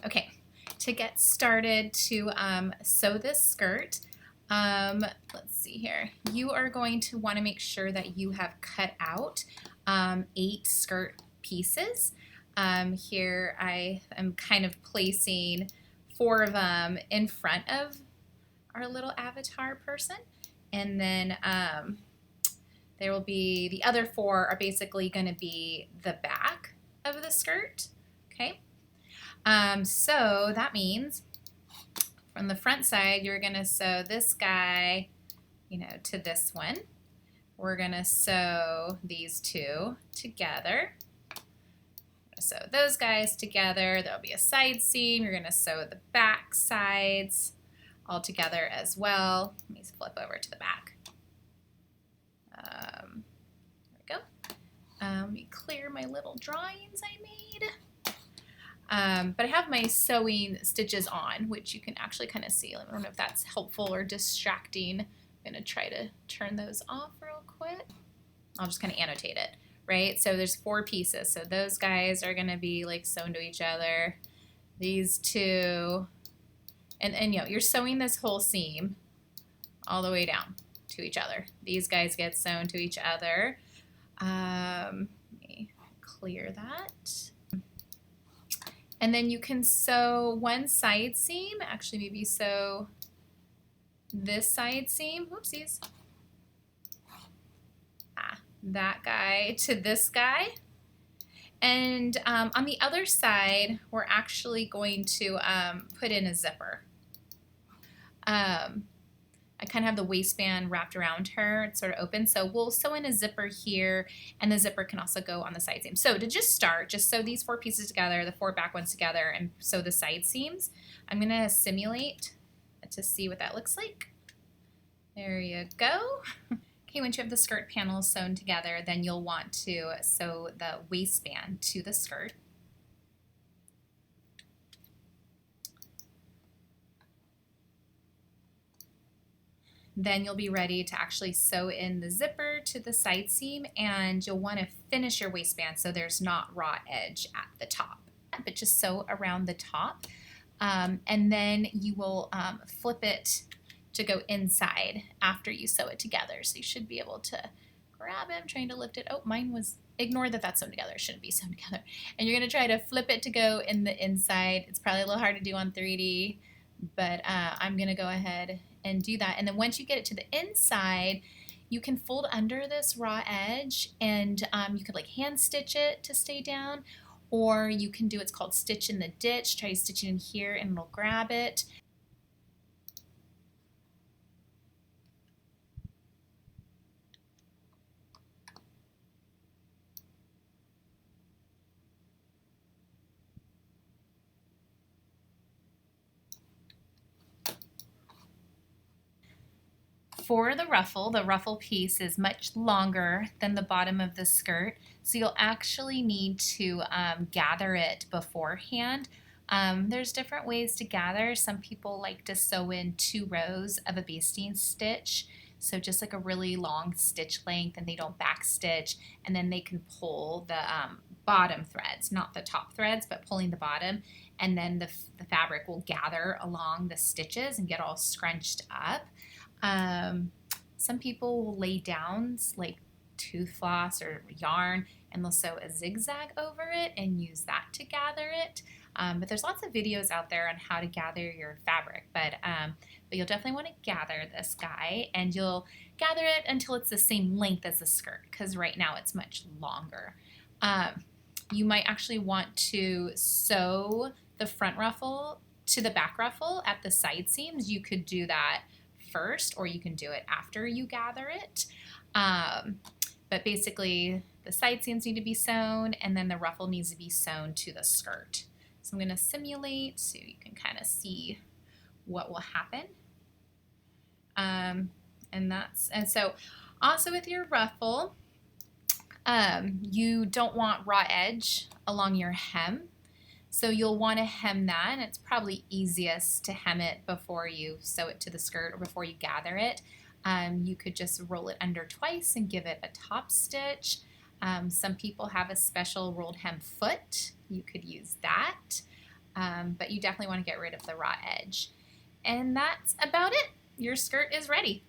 Okay, to get started to sew this skirt, let's see here. You are going to want to make sure that you have cut out 8 skirt pieces. Here I am kind of placing 4 of them in front of our little avatar person, and then there will be the other 4 are basically going to be the back of the skirt. Okay. So that means from the front side, you're going to sew this guy, to this one. We're going to sew these 2 together. Sew those guys together. There'll be a side seam. You're going to sew the back sides all together as well. Let me flip over to the back. There we go. Let me clear my little drawings I made. But I have my sewing stitches on, which you can actually kind of see. I don't know if that's helpful or distracting. I'm going to try to turn those off real quick. I'll just kind of annotate it, right? So there's 4 pieces. So those guys are going to be like sewn to each other. These 2, and you're sewing this whole seam all the way down to each other. These guys get sewn to each other. Let me clear that. And then you can sew one side seam, actually maybe sew this side seam, whoopsies, that guy to this guy. And on the other side, we're actually going to put in a zipper. I kind of have the waistband wrapped around her. It's sort of open. So we'll sew in a zipper here, and the zipper can also go on the side seam. So to just start, just sew these 4 pieces together, the 4 back ones together, and sew the side seams. I'm going to simulate to see what that looks like. There you go. Okay, once you have the skirt panels sewn together, then you'll want to sew the waistband to the skirt. Then you'll be ready to actually sew in the zipper to the side seam, and you'll want to finish your waistband so there's not raw edge at the top, but just sew around the top. And then you will flip it to go inside after you sew it together. So you should be able to grab it. I'm trying to lift it. Oh, mine was, ignore that that's sewn together. It shouldn't be sewn together. And you're going to try to flip it to go in the inside. It's probably a little hard to do on 3D, but I'm going to go ahead and do that. And then once you get it to the inside, you can fold under this raw edge, and you could like hand stitch it to stay down, or you can do what's called stitch in the ditch. Try stitching in here and it'll grab it. For the ruffle piece is much longer than the bottom of the skirt, so you'll actually need to gather it beforehand. There's different ways to gather. Some people like to sew in 2 rows of a basting stitch, so just like a really long stitch length, and they don't back stitch, and then they can pull the bottom threads, not the top threads, but pulling the bottom, and then the fabric will gather along the stitches and get all scrunched up. Some people will lay down like tooth floss or yarn, and they'll sew a zigzag over it and use that to gather it. But there's lots of videos out there on how to gather your fabric, but you'll definitely want to gather this guy, and you'll gather it until it's the same length as the skirt, because right now it's much longer. You might actually want to sew the front ruffle to the back ruffle at the side seams. You could do that first, or you can do it after you gather it. But basically the side seams need to be sewn, and then the ruffle needs to be sewn to the skirt. So I'm going to simulate so you can kind of see what will happen. And so also with your ruffle, you don't want raw edge along your hem. So you'll want to hem that, and it's probably easiest to hem it before you sew it to the skirt or before you gather it. You could just roll it under twice and give it a top stitch. Some people have a special rolled hem foot. You could use that. but you definitely want to get rid of the raw edge. And that's about it. Your skirt is ready.